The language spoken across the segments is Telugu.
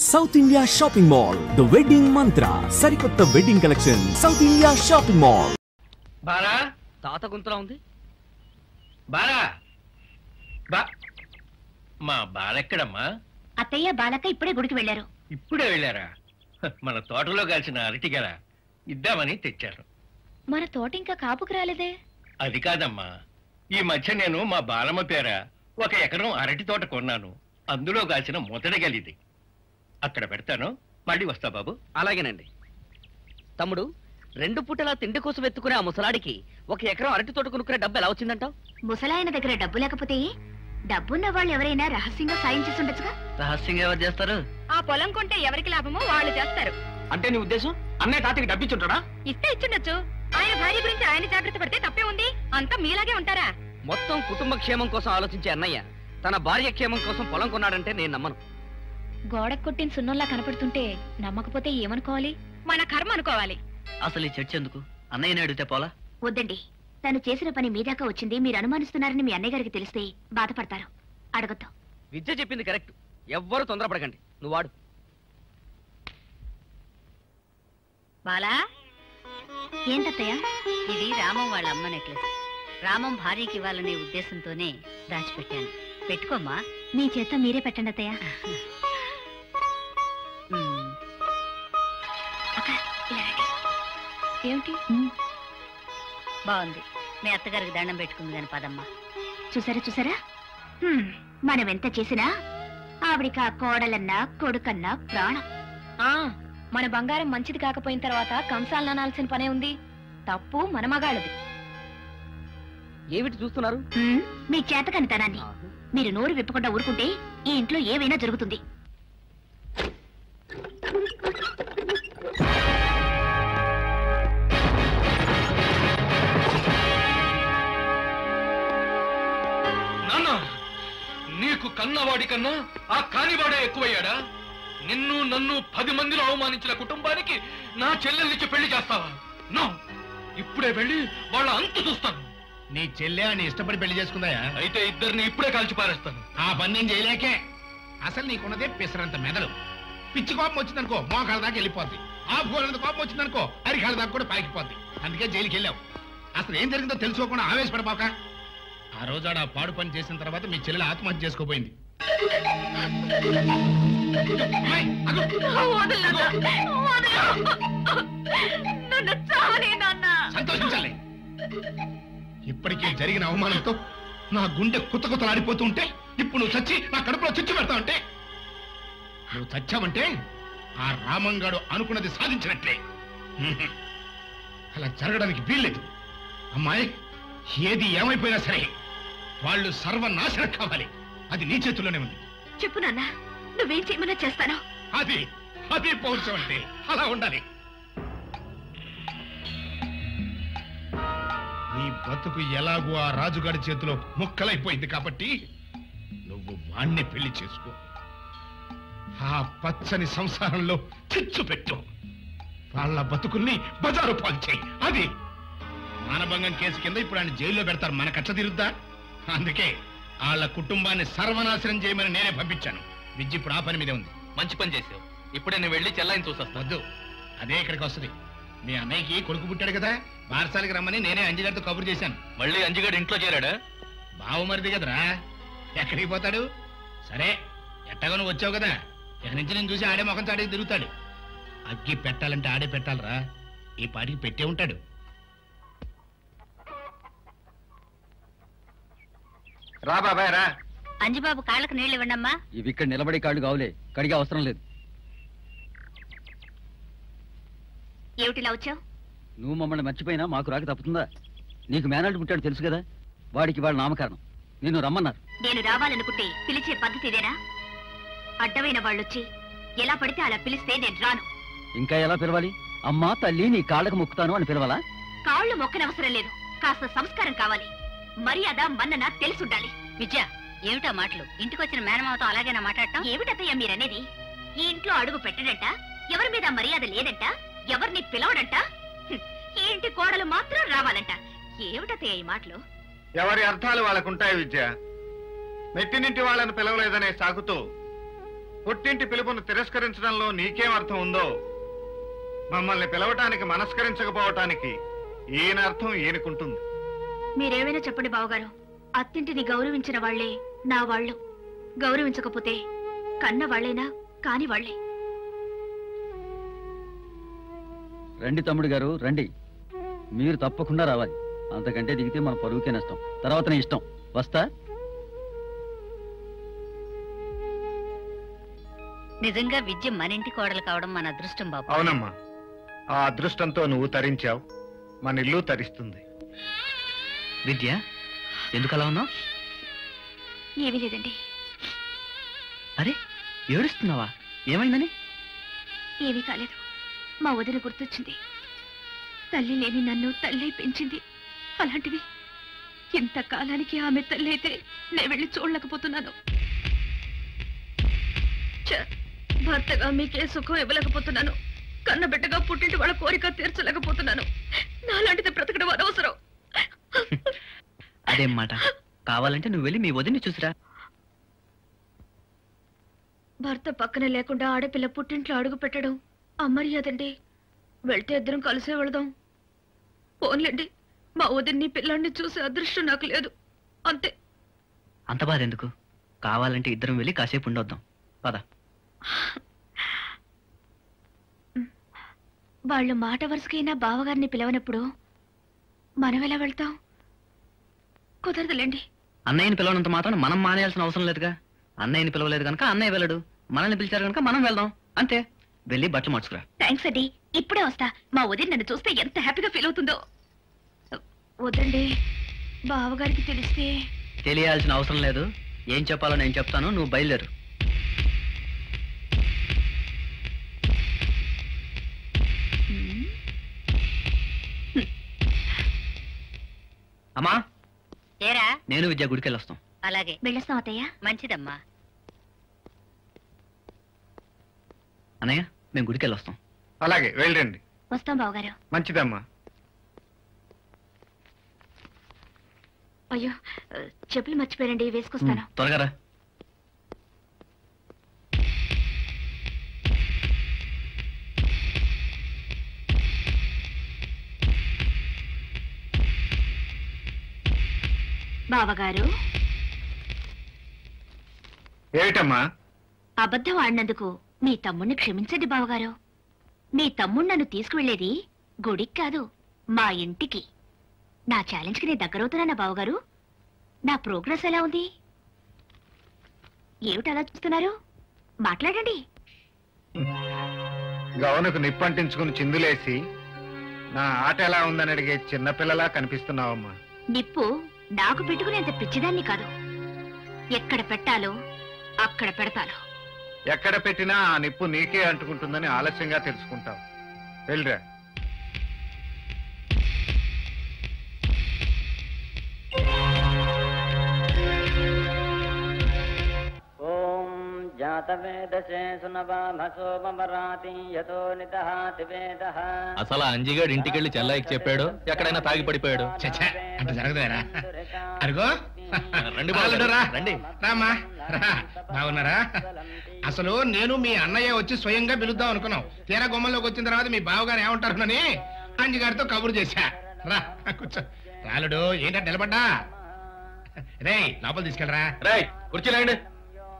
South India shopping mall the wedding Mantra సరికొత్త wedding collection South India shopping mall. బారా తాత గుంతలా ఉంది. బారా మా బాలెక్కడమ్మా? అత్తయ్య బాలక్క ఇప్పుడే గుడికి వెళ్ళారు. ఇప్పుడే వెళ్ళారా? మన తోటలో కాల్చిన అరటిగల ఇద్దామని తెచ్చారు. మన తోట ఇంకా కాపుకు రాలేదే. అది కాదమ్మా, ఈ మధ్య నేను మా బాలమ్మ పేర 1 ఎకరం అరటి తోట కొన్నాను. అందులో కాల్చిన మొదటిగలిది. అక్కడ పెడతాను, మళ్ళీ వస్తా బాబు. అలాగేనండి తమ్ముడు. 2 పూటలా తిండి కోసం ఎత్తుకునే ఆ ముసలాడికి 1 ఎకరం అరటి తోట కొనుక్కునే డబ్బు ఎలా వచ్చిందంటావు? ముసలాయన దగ్గర డబ్బు లేకపోతే డబ్బున్న వాళ్ళు ఎవరైనా రహస్యంగా సాయం చేసి ఉండొచ్చుగా. రహస్యంగా ఎవరు చేస్తారు? ఆ పొలం కొంటే ఎవరికి లాభమో వాళ్ళు చేస్తారు. అంటే నీ ఉద్దేశం అన్నయ్య తాతకి డబ్బిచ్చుంటాడా? ఇస్తే ఇచ్చుండొచ్చు. ఆయన భార్య గురించి ఆయన జాగ్రత్త పడితే తప్పే ఉంది. అంతా మీలాగే ఉంటారా? మొత్తం కుటుంబ క్షేమం కోసం ఆలోచించే అన్నయ్య తన భార్య క్షేమం కోసం పొలం కొన్నాడంటే నేను నమ్మను. గోడకు కొట్టిన సున్నంలా కనపడుతుంటే నమ్మకపోతే ఏమనుకోవాలి? మన కర్మ అనుకోవాలి. అసలు ఈ చర్చ ఎందుకు? అన్నయ్యని అడిగితే పోలా? వద్దండి, తను చేసిన పని మీదాకా వచ్చింది. మీరు అనుమానిస్తున్నారని మీ అన్నయ్య గారికి తెలిస్తే బాధపడతారు. అడగద్దు. విద్య చెప్పింది కరెక్ట్. ఎవ్వరూ తొందరపడకండి. నువ్వు వాడు. బాలా, ఏంటత్తయ్య? ఇది రామం వాళ్ళ అమ్మ నెక్లెస్. రామం భార్యకి ఇవ్వాలనే ఉద్దేశంతోనే దాచిపెట్టాను. పెట్టుకోమ్మా. మీ చేత మీరే పెట్టండి అత్తయ్య. ఏమిటి బాగుంది. మీ అత్తగారికి దండం పెట్టుకుంది కాని పదమ్మా. చూసారా చూసారా, మనం ఎంత చేసినా ఆవిడికి ఆ కోడలన్నా కొడుకన్నా ప్రాణం. మన బంగారం మంచిది కాకపోయిన తర్వాత కంసాలు నానాల్సిన పనే ఉంది. తప్పు మన మగాళ్ళది. ఏమిటి చూస్తున్నారు? మీ చేతకని తనాన్ని. మీరు నోరు విప్పకుండా ఊరుకుంటే ఈ ఇంట్లో ఏమైనా జరుగుతుంది. నీకు కన్నవాడి కన్నా ఆ కానివాడే ఎక్కువయ్యాడా? నిన్ను నన్ను 10 మందిలో అవమానించిన కుటుంబానికి నా చెల్లెల్నిచ్చి పెళ్లి చేస్తావా? నో, ఇప్పుడే వెళ్ళి వాళ్ళ అంతు చూస్తాను. నీ చెల్లె అని ఇష్టపడి పెళ్లి చేసుకుందాయా? అయితే ఇద్దరిని ఇప్పుడే కాల్చి పారేస్తాను. ఆ పని నేను చేయలేకే. అసలు నీకున్నదే పిసరంత మెదడు. పిచ్చి కోపం వచ్చిందనుకో మోకాళ్ళ దాకా వెళ్ళిపోద్ది. ఆ భూలంత కోపం వచ్చిందనుకో అరికాళ్ళ దాకా కూడా పాకిపోద్ది. అందుకే జైలుకి వెళ్ళావు. అసలు ఏం జరిగిందో తెలుసుకోకుండా ఆవేశపడపోక. ఆ రోజు ఆ పాడు పని చేసిన తర్వాత మీ చెల్లెలు ఆత్మహత్య చేసుకోపోయింది. సంతోషించాలి. ఇప్పటికే జరిగిన అవమానంతో నా గుండె కుతకుతలాడిపోతూ ఉంటే ఇప్పుడు నువ్వు చచ్చి నా కడుపులో చిచ్చు పెడతావు. అంటే నువ్వు చచ్చావంటే ఆ రామంగాడు అనుకున్నది సాధించినట్లే. అలా జరగడానికి వీల్లేదు. అమ్మాయి, ఏది ఏమైపోయినా సరే వాళ్ళు సర్వనాశనం కావాలి. అది నీ చేతుల్లోనే ఉంది. చెప్పు నాన్న, నువ్వేం చేయమన్నా చేస్తాను. అది అది పౌరుషం అంటే అలా ఉండాలి. నీ బతుకు ఎలాగూ ఆ రాజుగాడి చేతిలో ముక్కలైపోయింది కాబట్టి నువ్వు వాణ్ణి పెళ్లి చేసుకో. ఆ పచ్చని సంసారంలో చిచ్చు పెట్టు. వాళ్ళ బతుకుల్ని బజారు పాలు చేయి. అది మానభంగం కేసు కింద ఇప్పుడు ఆయన జైల్లో పెడతారు. మన కచ్చ తీరుద్దా? అందుకే వాళ్ళ కుటుంబాన్ని సర్వనాశనం చేయమని నేనే పంపించాను. విద్య ఇప్పుడు ఆ పని మీదే ఉంది. మంచి పని చేసావు. ఇప్పుడే నేను వెళ్ళి చెల్లాయిని చూసొస్తా. వద్దు, అదే ఇక్కడికి వస్తుంది. మీ అన్నయ్యకి కొడుకు పుట్టాడు కదా, బారసాలకి రమ్మని నేనే అంజిగారితో కబురు చేశాను. మళ్ళీ అంజిగాడు ఇంట్లో చేరాడా? బావమరిది కదరా, ఎక్కడికి పోతాడు? సరే, ఎట్టగా నువ్వు వచ్చావు కదా, ఇక నుంచి నేను చూసి ఆడే ముఖం చాడే తిరుగుతాడు. అగ్గి పెట్టాలంటే ఆడే పెట్టాలరా. ఈ పాటికి పెట్టే ఉంటాడు. రా బాబాయ్ రా. అంజిబాబు కాళ్ళకు నీళ్లు ఇవ్వండమ్మా. ఇవి ఇక్కడ నిలబడి కాళ్ళు కావులే, కడిగే అవసరం లేదు. ఏమిటిలా వచ్చావు? నువ్వు మమ్మల్ని మర్చిపోయినా మాకు రాక తప్పుతుందా? నీకు మేనల్డ్ పుట్టాడు తెలుసు కదా, వాడికి వాళ్ళ నామకరణం. నిన్ను రమ్మన్నారు. నేను రావాలనుకుంటే పిలిచే పద్ధతి ఇదేనా? అడ్డమైన వాళ్ళొచ్చి ఎలా పడితే అలా పిలిస్తే నేను రాను. ఇంకా ఎలా పిలవాలి? అమ్మా తల్లి నీ కాళ్ళకు మొక్కుతాను అని పిలవాలా? కాళ్ళు మొక్కనవసరం లేదు, కాస్త సంస్కారం కావాలి. మర్యాద మన్నన తెలుసుండాలి. విద్య, ఏమిటా మాటలు? ఇంటికొచ్చిన మేనమావతో అలాగేనా మాట్లాడటం? ఏమిటత్తయ్య మీరనేది? ఈ ఇంట్లో అడుగు పెట్టడంట, ఎవరి మీద మర్యాద లేదంట, ఎవరిని పిలవడంట, ఈ ఇంటి కోడలు మాత్రం రావాలంట. ఏమిటత్తయ్య ఈ మాటలు? ఎవరి అర్థాలు వాళ్ళకుంటాయి విద్య. నెట్టినింటి వాళ్ళని పిలవలేదనే సాకుతో పుట్టింటి పిలుపును తిరస్కరించడంలో నీకేం అర్థం ఉందో మమ్మల్ని పిలవటానికి మనస్కరించకపోవటానికి ఈయన అర్థం ఈయనకుంటుంది. మీరేమైనా చెప్పండి బావగారు, అత్తింటిని గౌరవించిన వాళ్లే నా వాళ్ళు, గౌరవించకపోతే కన్న వాళ్లైనా కాని వాళ్లే. రండి తమ్ముడు గారు రండి, మీరు తప్పకుండా రావాలి. అంతకంటే దిగితే మన పరువుకే నష్టం. తర్వాతనే ఇష్టం. వస్తా. నిజంగా విద్య మన ఇంటి కోడలు కావడం మన అదృష్టం బాబు. అవునమ్మా, ఆ అదృష్టంతో నువ్వు తరించావు, మన ఇల్లు తరిస్తుంది. విద్య, ఎందుకు అలా ఉన్నావు? ఏమీ లేదండి. అరే, ఏడుస్తున్నావా? ఏమైందని? ఏమీ కాలేదు. మా వదిన గుర్తొచ్చింది. తల్లి లేని నన్ను తల్లి పెంచింది. అలాంటిది ఇంతకాలానికి ఆమె తల్లి అయితే నేను వెళ్ళి చూడలేకపోతున్నాను. భర్తగా మీకే సుఖం ఇవ్వలేకపోతున్నాను. కన్నబిడ్డగా పుట్టింటి వాళ్ళ కోరిక తీర్చలేకపోతున్నాను. నాలాంటిది బ్రతకడం అనవసరం. అదేం మాట? కావాలంటే నువ్వు వెళ్ళి మీ వదిన్ని చూసిరా. భర్త పక్కన లేకుండా ఆడపిల్ల పుట్టింట్లో అడుగు పెట్టడం అమర్యాదండి. వెళ్తే ఇద్దరం కలిసే వెళదాం. పోన్లేండి, మా వదిన్ని పిల్లాన్ని చూసే అదృష్టం నాకు లేదు, అంతే. అంత బాధ ఎందుకు? కావాలంటే ఇద్దరం వెళ్ళి కాసేపు ఉండొద్దాం. పద. వాళ్ళు మాట వరుసకైనా బావగారిని పిలవనప్పుడు మనం ఎలా వెళ్తాం? కుదరదులేండి. అన్నయ్యని పిలవనంత మాత్రం మనం మానేయాల్సిన అవసరం లేదుగా. అన్నయ్యని పిలవలేదు కనుక అన్నయ్య వెళ్ళడు, మనల్ని పిలిచారు కనుక మనం వెళ్దాం, అంతే. వెళ్ళి బట్టలు మార్చుకురా. థ్యాంక్స్ అండి, ఇప్పుడే వస్తా. మా వదిన నన్ను చూస్తే ఎంత హ్యాపీగా ఫీల్ అవుతుందో. వద్దండి, బావగారికి తెలిస్తే. తెలియాల్సిన అవసరం లేదు. ఏం చెప్పాలో నేను చెప్తాను, నువ్వు బయలుదేరు. అమ్మా, ఏరా? నేను విద్య గుడికి వెళ్ళొస్తాం. అలాగే. వెళ్ళొస్తాం అత్తయ్య. మంచిదమ్మా. అన్నయ్య, మేము గుడికి వెళ్ళొస్తాం. అలాగే, వెళ్ళండి. వస్తాం బావగారు. మంచిదమ్మా. అయ్యో, చెప్పులు మర్చిపోయారండి, వేసుకొస్తాను. త్వరగా రా. బావగారు, ఏమిటమ్మా? అబద్ధం ఆడినందుకు మీ తమ్ముణ్ణి క్షమించండి బావగారు. మీ తమ్ముడు నన్ను తీసుకువెళ్లేది గుడికి కాదు, మా ఇంటికి. నా ఛాలెంజ్ కి నేను దగ్గరవుతున్నానా బావగారు? నా ప్రోగ్రెస్ ఎలా ఉంది? ఏమిటి అలా చూస్తున్నారు? మాట్లాడండి. గౌనకు నిప్పంటించుకుని చిందులేసి నా ఆట ఎలా ఉందని అడిగే చిన్నపిల్లలా కనిపిస్తున్నావమ్మా. నిప్పు నాకు పెట్టుకునేంత పిచ్చిదాన్ని కాదు. ఎక్కడ పెట్టాలో అక్కడ పెడతాను. ఎక్కడ పెట్టినా ఆ నిప్పు నీకే అంటుకుంటుందని ఆలస్యంగా తెలుసుకుంటావు. వెళ్ళరా. అసలు అంజిగాడు ఇంటికెళ్ళి చెల్లాయికి చెప్పాడు, ఎక్కడైనా తాగి పడిపోయాడు. అంటే జరగదేరా? అరుగో రండి రండి, రామా రా. బాగున్నారా? అసలు నేను మీ అన్నయ్య వచ్చి స్వయంగా పిలుద్దాం అనుకున్నాం. తీరా గుమ్మంలోకి వచ్చిన తర్వాత మీ బావగారు ఏమంటారునని అంజిగారితో కబురు చేశా. రా కూర్చో. రాలుడు ఏంటంటే నిలబడ్డా? రే లోపల తీసుకెళ్ళరా. రేయ్, కూర్చోలేండి.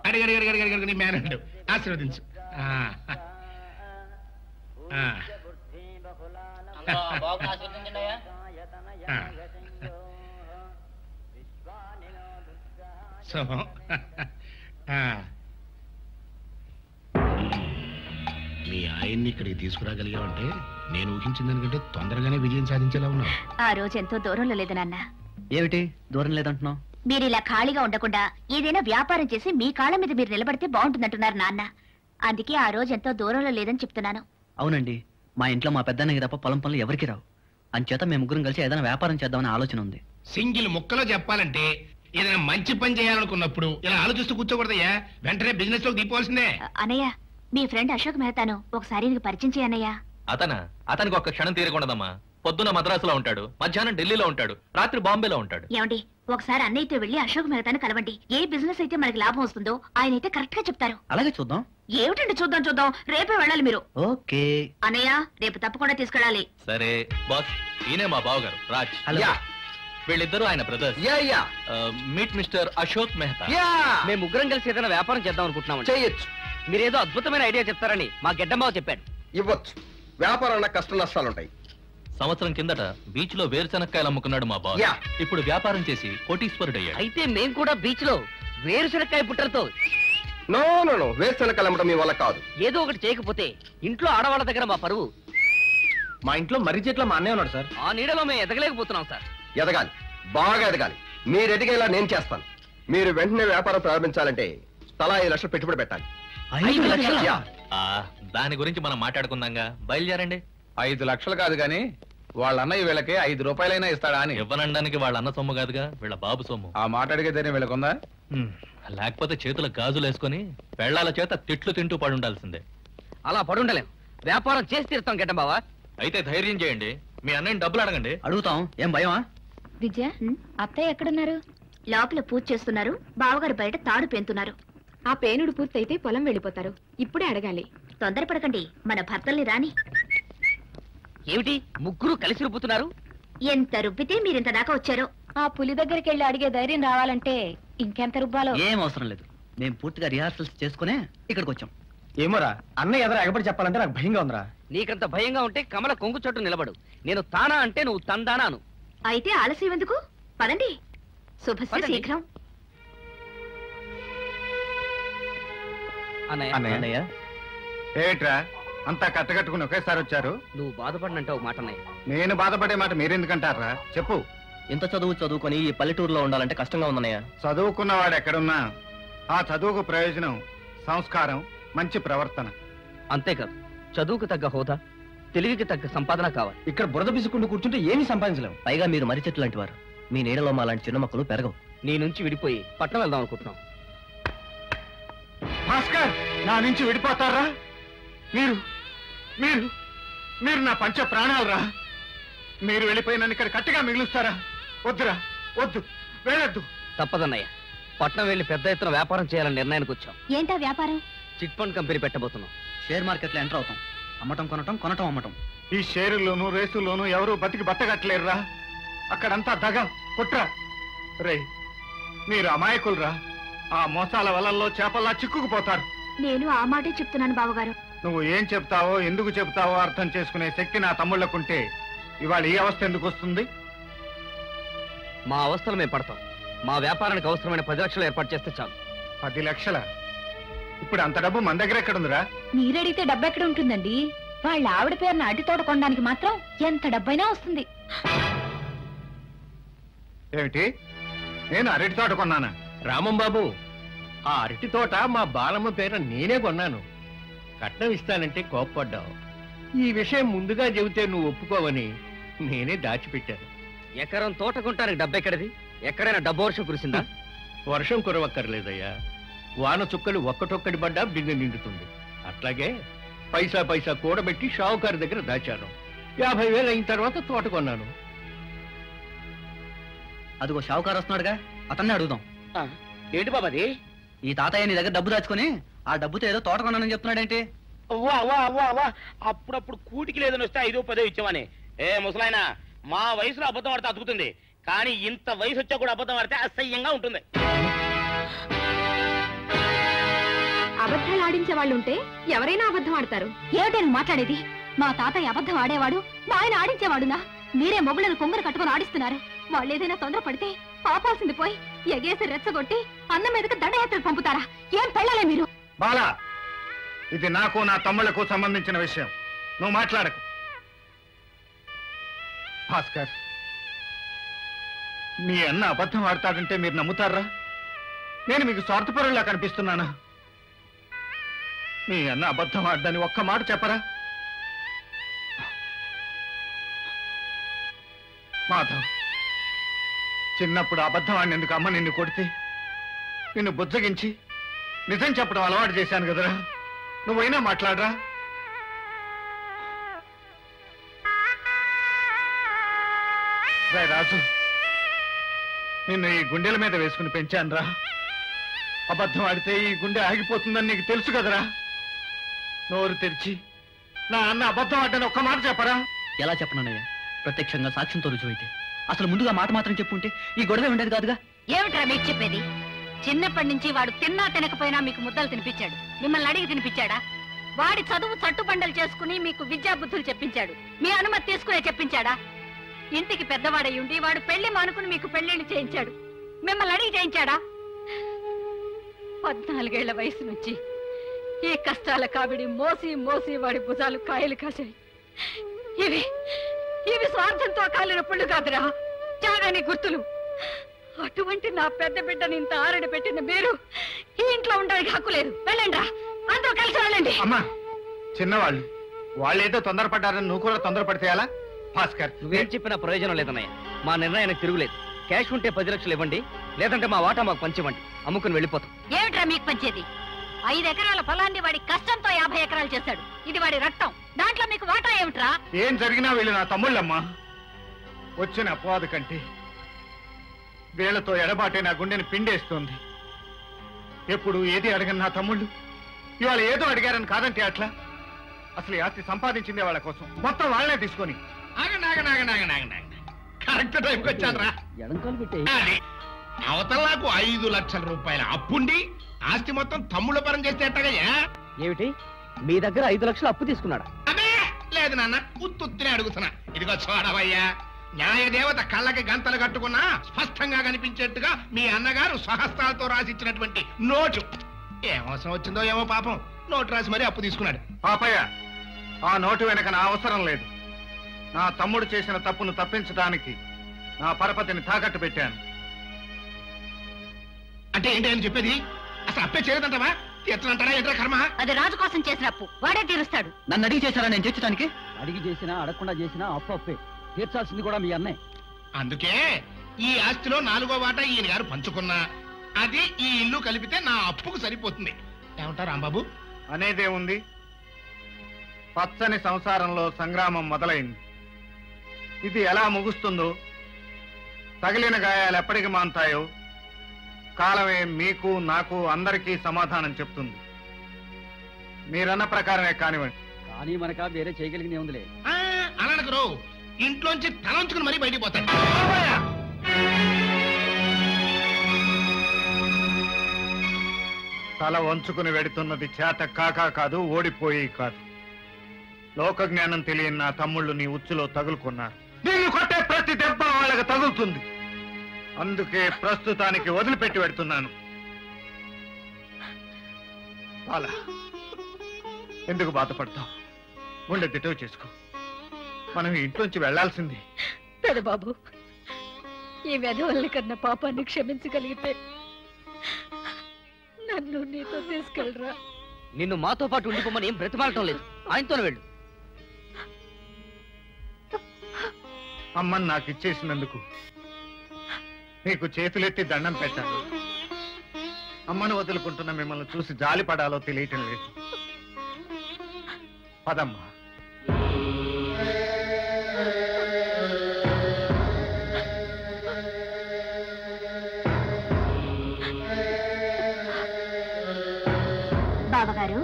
అడిగి అడిగి అడిగి అడిగి నీ మేనడు ఆశీర్వదించు. సో మీ ఆయన్ని ఇక్కడికి తీసుకురాగలిగావంటే నేను ఊహించిన దానికంటే తొందరగానే విజయం సాధించేలా ఉన్నావు. ఆ రోజు ఎంతో దూరంలో లేదు నాన్న. ఏమిటి దూరం లేదంటున్నావు? మీరు ఇలా ఖాళీగా ఉండకుండా ఏదైనా వ్యాపారం చేసి మీ కాళ్ళ మీద మీరు నిలబడితే బాగుంటుందంటున్నారు నాన్న. అందుకే ఆ రోజు ఎంతో దూరంలో లేదని చెప్తున్నాను. అవునండి, మా ఇంట్లో మా పెద్దన్నకి తప్ప పొలం పనులు ఎవరికి రావు. అంచేత మేము ముగ్గురం కలిసి ఏదైనా వ్యాపారం చేద్దామని ఆలోచన ఉంది. సింగిల్ ముక్కలో చెప్పాలంటే ఏదైనా మంచి పని చేయాలనుకున్నప్పుడు ఇలా ఆలోచిస్తూ కూర్చోకూడదయ్యా. వెంటనే బిజినెస్ లోకి దిగిపోవాల్సిందే. అన్నయ్య, మీ ఫ్రెండ్ అశోక్ మెహతాను ఒకసారి నీకు పరిచయం చేయన్నయ్యా. అతనికి ఒక్క క్షణం తీరకూడదమ్మా. పొద్దున మద్రాసులో ఉంటాడు, మధ్యాహ్నం ఢిల్లీలో ఉంటాడు, రాత్రి బాంబేలో ఉంటాడు. ఏమండి, ఒకసారి అన్నయ్యతో వెళ్ళి అశోక్ మెహతాని కలవండి. ఏ బిజినెస్ అయితే మనకి లాభం వస్తుందో ఆయన అయితే కరెక్ట్ గా చెప్తారు. అలాగే చూద్దాం. ఏమిటండి చూద్దాం చూద్దాం, రేపే వెళ్ళాలి మీరు. ఓకే అన్నయ్య, రేపు తప్పకుండా తీసుకెళ్ళాలి. సరే బాస్, ఈయనే మా బావగారు రాజ్. హలో. వీళ్ళిద్దరూ ఆయన brothers. Meet mister Ashok Mehta. మేము ముగ్గురం కలిసి ఏదైనా వ్యాపారం చేద్దాం అనుకుంటున్నాం. చేయొచ్చు. మీరేదో అద్భుతమైన ఐడియా చెప్తారని మా గెడ్డమ్మావ చెప్పాడు. ఇవ్వచ్చు. వ్యాపారంలో కష్ట నష్టాలుంటాయి. సంవత్సరం కిందట బీచ్ లో వేరుశనక్కాయలు అమ్ముకున్నాడు మా బాస్. ఇప్పుడు వ్యాపారం చేసి కోటీశ్వరుడు అయ్యాడు. అయితే మేము కూడా బీచ్ లో వేరుశనక్కాయ పుట్టలతో నో వేరుశనకాయలు అమ్మటం మీ వల్ల కాదు. ఏదో ఒకటి చేయకపోతే ఇంట్లో ఆడవాళ్ళ దగ్గర మా పరువు. మా ఇంట్లో మర్రి చెట్ల మా అన్నయ్య ఉన్నాడు సార్. ఆ నీడలో మేము ఎదగలేకపోతున్నాం సార్. ఎదగాలి, బాగా ఎదగాలి. మీరు ఎదిగేలా నేను చేస్తాను. మీరు వెంటనే వ్యాపారం ప్రారంభించాలంటే తలా 5 లక్షలు పెట్టుబడి పెట్టాలి. 5 లక్షలా? దాని గురించి మనం మాట్లాడుకుందాంగా, బయలుదేరండి. 5 లక్షలు కాదు గాని వాళ్ళ అన్నయ్య వీళ్ళకి 5 రూపాయలైనా ఇస్తాడా అని. ఇవ్వనడానికి వాళ్ళ అన్న సొమ్ము కాదుగా, వీళ్ళ బాబు సొమ్ము. ఆ మాట అడిగేదేనే వీళ్ళకుందా? లేకపోతే చేతుల గాజులు వేసుకుని పెళ్లాల చేత తిట్లు తింటూ పడుండాల్సిందే. అలా పడుండలేం. వ్యాపారం చేసి తీరుతాం గెడ్డమ్మావా. అయితే ధైర్యం చేయండి, మీ అన్నయ్యని డబ్బులు అడగండి. అడుగుతాం. ఏం భయమా? విద్య, అత్తయ్య ఎక్కడున్నారు? లోపల పూజ చేస్తున్నారు. బావగారు బయట తాడు పెంతున్నారు. ఆ పేనుడు పూర్తయితే పొలం వెళ్ళిపోతారు. ఇప్పుడే అడగాలి. తొందరపడకండి, మన భర్తల్ని రాని. ఏమిటి ముగ్గురు కలిసి రుబ్బుతున్నారు? ఎంత రుబ్బితే మీరింత దాకా వచ్చారో. ఆ పులి దగ్గరికి వెళ్ళి అడిగే ధైర్యం రావాలంటే ఇంకెంత రుబ్బాలో. ఏం అవసరం లేదు. మేము పూర్తిగా రిహార్సల్స్ చేసుకునే ఇక్కడికి వచ్చాం. ఏమోరా, అన్నయ్య ఎదురు ఎగబడి చెప్పాలంటే నాకు భయంగా ఉందిరా. నీకంత భయంగా ఉంటే కమల కొంగు చోటు నిలబడు. నేను తానా అంటే నువ్వు తందానాను. అయితే ఆలస్యం ఎందుకు? పదండి. శుభస్య పదండి. శీఘ్రం. అన్నయ్య, ఏట్రా అంతా కట్టకట్టుకుని ఒకేసారి వచ్చారు? నువ్వు బాధపడినంటావు మాట అన్నయ్య. నేను బాధపడే మాట మీరెందుకంటారా? చెప్పు. ఇంత చదువుకొని ఈ పల్లెటూరులో ఉండాలంటే కష్టంగా ఉందన్నయ్య. చదువుకున్నవాడు ఎక్కడున్నా ఆ చదువుకు ప్రయోజనం సంస్కారం, మంచి ప్రవర్తన. అంతేకాదు, చదువుకు తగ్గ హోదా, తెలివికి తగ్గ సంపాదన కావాలి. ఇక్కడ బురద బిసుకుంటూ కూర్చుంటే ఏమీ సంపాదించలేం. పైగా మీరు మర్రి చెట్లు లాంటి వారు. మీ నీడలో మా లాంటి చిన్న మొక్కలు పెరగవు. నీ నుంచి విడిపోయి పట్నం వెళ్దాం అనుకుంటున్నాం. భాస్కర్, నా నుంచి విడిపోతారా? మీరు మీరు మీరు నా పంచ ప్రాణాలరా. మీరు వెళ్ళిపోయి నన్ను ఇక్కడ కట్టిగా మిగులుస్తారా? వద్దురా, వద్దు, వెళ్ళొద్దు. తప్పదన్నయ్య. పట్నం వెళ్లి పెద్ద ఎత్తున వ్యాపారం చేయాలని నిర్ణయానికి వచ్చాం. ఏంటా వ్యాపారం? చిట్ ఫండ్ కంపెనీ పెట్టబోతున్నాం. షేర్ మార్కెట్ లో ఎంటర్ అవుతాం. అమ్మటం కొనటం అమ్మటం. ఈ షేరుల్లోనూ రేసుల్లోనూ ఎవరూ బతికి బట్టగట్టలేరురా. అక్కడంతా దగ కుట్ర. రే, మీరు అమాయకులరా. ఆ మోసాల వలల్లో చేపల్లా చిక్కుకుపోతారు. నేను ఆ మాటే చెప్తున్నాను బావగారు. నువ్వు ఏం చెప్తావో, ఎందుకు చెప్తావో అర్థం చేసుకునే శక్తి నా తమ్ముళ్లకుంటే ఇవాళ ఈ అవస్థ ఎందుకు వస్తుంది? మా అవస్థలు మేము పడతాం. మా వ్యాపారానికి అవసరమైన 10 లక్షలు ఏర్పాటు చేస్తే చాలు. 10 లక్షల? ఇప్పుడు అంత డబ్బు మన దగ్గర ఎక్కడుందిరా? మీరడిగితే డబ్బు ఎక్కడ ఉంటుందండి? వాళ్ళ ఆవిడ పేరున అరటి తోట కొనడానికి మాత్రం ఎంత డబ్బైనా వస్తుంది. ఏమిటి? నేను అరటి తోట కొన్నానా? రామం బాబు, ఆ అరటి తోట మా బాలమ్మ పేర నేనే కొన్నాను. కట్నం ఇస్తానంటే కోప్పడ్డావు. ఈ విషయం ముందుగా చెబితే నువ్వు ఒప్పుకోవని నేనే దాచిపెట్టాను. ఎకరం తోట కొంటానికి డబ్బు ఎక్కడిది? ఎక్కడైనా డబ్బు వర్షం కురిసిందా? వర్షం కురవక్కర్లేదయ్యా. వాన చుక్కలు ఒక్కటొక్కటి పడ్డా బిందె నిండుతుంది. అట్లాగే పైసా పైసా కూడబెట్టి షావుకారు దగ్గర దాచాను. 50,000 అయిన తర్వాత తోట కొన్నాను. అదిగో షావుకారు వస్తున్నాడుగా, అతన్ని అడుగుదాం. ఏంటి బాబాది? ఈ తాతయ్య నీ దగ్గర డబ్బు దాచుకుని ఆ డబ్బుతో ఏదో తోట కొన్నానని చెప్తున్నాడేంటి? అప్పుడప్పుడు కూటికి లేదని వస్తే 5 10 ఇచ్చామని. ఏ ముసలాయన, మా వయసులో అబద్ధం ఆడితే అతుకుతుంది, కానీ ఇంత వయసు వచ్చా కూడా అబద్ధం ఆడితే అసహ్యంగా ఉంటుంది. అబద్ధాలు ఆడించే వాళ్ళు ఉంటే ఎవరైనా అబద్ధం ఆడతారు. ఏమిటని మాట్లాడేది? మా తాతయ్య అబద్ధం ఆడేవాడు, మా ఆయన ఆడించేవాడునా? మీరే మొగులను కొంగరు కట్టుకుని ఆడిస్తున్నారు. వాళ్ళు ఏదైనా తొందర పడితే పాపాల్సింది పోయి ఎగేసి రెచ్చగొట్టి అన్నం మీదకి దండయాత్రకు పంపుతారా? ఏం పెళ్ళాలే మీరు? బాలా, ఇది నాకు నా తమ్ముళ్లకు సంబంధించిన విషయం. నువ్వు మాట్లాడకు. భాస్కర్, మీ అన్న అబద్ధం ఆడతాడంటే మీరు నమ్ముతారా? నేను మీకు స్వార్థపరులా కనిపిస్తున్నానా? మీ అన్న అబద్ధం ఆడదని ఒక్క మాట చెప్పరా? మాధవ్, చిన్నప్పుడు అబద్ధం ఆడినందుకు అమ్మ నిన్ను కొడితే నిన్ను బుజ్జగించి నిజం చెప్పడం అలవాటు చేశాను కదరా. నువ్వైనా మాట్లాడరా? రాజు, నిన్ను ఈ గుండెల మీద వేసుకుని పెంచానురా. అబద్ధం ఆడితే ఈ గుండె ఆగిపోతుందని నీకు తెలుసు కదరా. నోరు తెరిచి నా అన్న అబద్ధం ఆడని ఒక్క మాట చెప్పరా. ఎలా చెప్పనన్నయ్య? ప్రత్యక్షంగా సాక్ష్యంతో రుజువైతే. అసలు ముందుగా మాట మాత్రం చెప్పుంటే ఈ గొడవ ఉండేది కాదుగా. ఏమిట్రా మీకు చెప్పేది? చిన్నప్పటి నుంచి వాడు తిన్నా తినకపోయినా మీకు ముద్దలు తినిపించాడు. మిమ్మల్ని అడిగి తినిపించాడా? వాడి చదువు చట్టుబండలు చేసుకుని మీకు విద్యా బుద్ధులు చెప్పించాడు. మీ అనుమతి తీసుకునే చెప్పించాడా? ఇంటికి పెద్దవాడై ఉండి వాడు పెళ్లి మానుకుని మీకు పెళ్లిళ్ళు చేయించాడు. మిమ్మల్ని అడిగి చేయించాడా? 14 ఏళ్ల వయసు నుంచి ఈ కష్టాల కావిడి మోసి మోసి వాడి భుజాలు కాయలు కాశాయి. ఇవి స్వార్థంతో కాలిన పుళ్ళు కాదురా, త్యాగాని గుర్తులు. అటువంటి నా పెద్ద బిడ్డని ఇంత ఆరడ పెట్టిన మీరు ఈ ఇంట్లో ఉండడానికి హక్కు లేదు. వెళ్ళండి రా, అందరూ కలిసి వెళ్ళండి. అమ్మా, చిన్నవాళ్ళు వాళ్ళేదో తొందరపడ్డారని నువ్వు కూడా తొందరపడితే ఎలా? భాస్కర్, నువ్వేం చెప్పినా ప్రయోజనం లేదన్నయ్య. మా నిర్ణయానికి తిరుగులేదు. క్యాష్ ఉంటే 10 లక్షలు ఇవ్వండి, లేదంటే మా వాటా మాకు పంచివ్వండి. అమ్ముకుని వెళ్ళిపోతాం. ఏమిట్రా మీకు పంచేది? 5 ఎకరాల పొలాన్ని వాడి కష్టంతో 50 ఎకరాలు చేశాడు. ఇది వాడి రక్తం. దాంట్లో మీకు వాటా ఏమిట్రా? ఏం జరిగినా వీళ్ళు నా తమ్ముళ్ళమ్మా. వచ్చిన అపవాదు కంటే వీళ్లతో ఎడబాటే నా గుండెని పిండేస్తుంది. ఎప్పుడు ఏది అడగని నా తమ్ముళ్ళు ఇవాళ ఏదో అడిగారని కాదంటే అట్లా. అసలు ఈ ఆస్తి సంపాదించిందే వాళ్ళ కోసం, మొత్తం వాళ్ళనే తీసుకొని. కరెక్ట్ టైంకి వచ్చాను రా. అవతల నాకు 5 లక్షల రూపాయల అప్పుండి ఆస్తి మొత్తం తమ్ముళ్ళ పరం చేస్తే ఎట్టగయ్యా? ఏమిటి, మీ దగ్గర 5 లక్షలు అప్పు తీసుకున్నాడా? అదే లేదు నాన్న, ఉత్తుత్తినే అడుగుతున్నా. ఇదిగో చూడవయ్యా, న్యాయదేవత కళ్ళకి గంతలు కట్టుకున్నా స్పష్టంగా కనిపించేట్టుగా మీ అన్నగారు స్వహస్తాలతో రాసిచ్చినటువంటి నోటు. ఏమవసరం వచ్చిందో ఏమో పాపం, నోటు రాసి మరీ అప్పు తీసుకున్నాడు. పాపయ్య, ఆ నోటు వెనక నా అవసరం లేదు. నా తమ్ముడు చేసిన తప్పును తప్పించడానికి నా పరపతిని తాకట్టు పెట్టాను. అంటే ఏంటి అని చెప్పేది? అసలు అప్పే చేయదంటావా? తీర్చనంటారా? ఏంట్రా కర్మ? అది రాజు కోసం చేసిన అప్పు, వాడే తీరుస్తాడు. నన్ను అడిగి చేశారా నేను తీర్చడానికి? అడిగి చేసినా అడగకుండా చేసినా అప్పు అప్పే. తీర్చాల్సింది కూడా మీ అన్నే. అందుకే ఈ ఆస్తిలో 4వ వాటా ఈయన గారు పంచుకున్నా అది ఈ ఇల్లు కలిపితే నా అప్పుకు సరిపోతుంది. ఏమంటారు రాంబాబు? అనేదే ఉంది. పచ్చని సంసారంలో సంగ్రామం మొదలైంది. ఇది ఎలా ముగుస్తుందో, తగిలిన గాయాలు ఎప్పటికి మాన్తాయో కాలమే మీకు నాకు అందరికీ సమాధానం చెప్తుంది. మీరన్న ప్రకారమే కానివ్వండి. కానీ మనక వేరే చేయగలిగింది ఉందిలే. అనకు ఇంట్లోంచి తలంచుకుని మరీ బయటికి పోతాడు. తల వంచుకుని వెడుతున్నది చేత కాకా కాదు, ఓడిపోయి కాదు. లోక జ్ఞానం తెలియని నా తమ్ముళ్ళు నీ ఉచ్చులో తగులుకున్నారు. నిన్ను కొట్టే ప్రతి దెబ్బ వాళ్ళకి తగులుతుంది. అందుకే ప్రస్తుతానికి వదిలిపెట్టి పెడుతున్నాను. అలా ఎందుకు బాధపడతావు? గుండె దిటవు చేసుకో. మనం ఇంట్లోంచి వెళ్లాల్సింది. పెదబాబు, ఈ వెధవల్ని కన్నా పాపాన్ని క్షమించగలిగితే నన్ను నీతో తీసుకెళ్ళరా. నిన్ను మాతో పాటు ఉండిపోమని ఏం బ్రతిమాలటం లేదు. ఆయనతోనే వెళ్ళు. అమ్మని నాకు ఇచ్చేసినందుకు నీకు చేతులెత్తి దండం పెట్టాను. అమ్మను వదులుకుంటున్న మిమ్మల్ని చూసి జాలి పడాలో తెలియటం లేదు. పదమ్మా. బావగారు,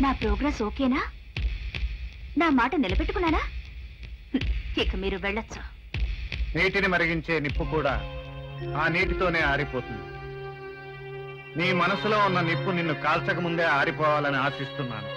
నా ప్రోగ్రెస్ ఓకేనా? నా మాట నిలబెట్టుకున్నానా? ఇక మీరు వెళ్ళొచ్చు. నీటిని మరిగించే నిప్పు కూడా ఆ నీటితోనే ఆరిపోతుంది. నీ మనసులో ఉన్న నిప్పు నిన్ను కాల్చక ముందే ఆరిపోవాలని ఆశిస్తున్నాను.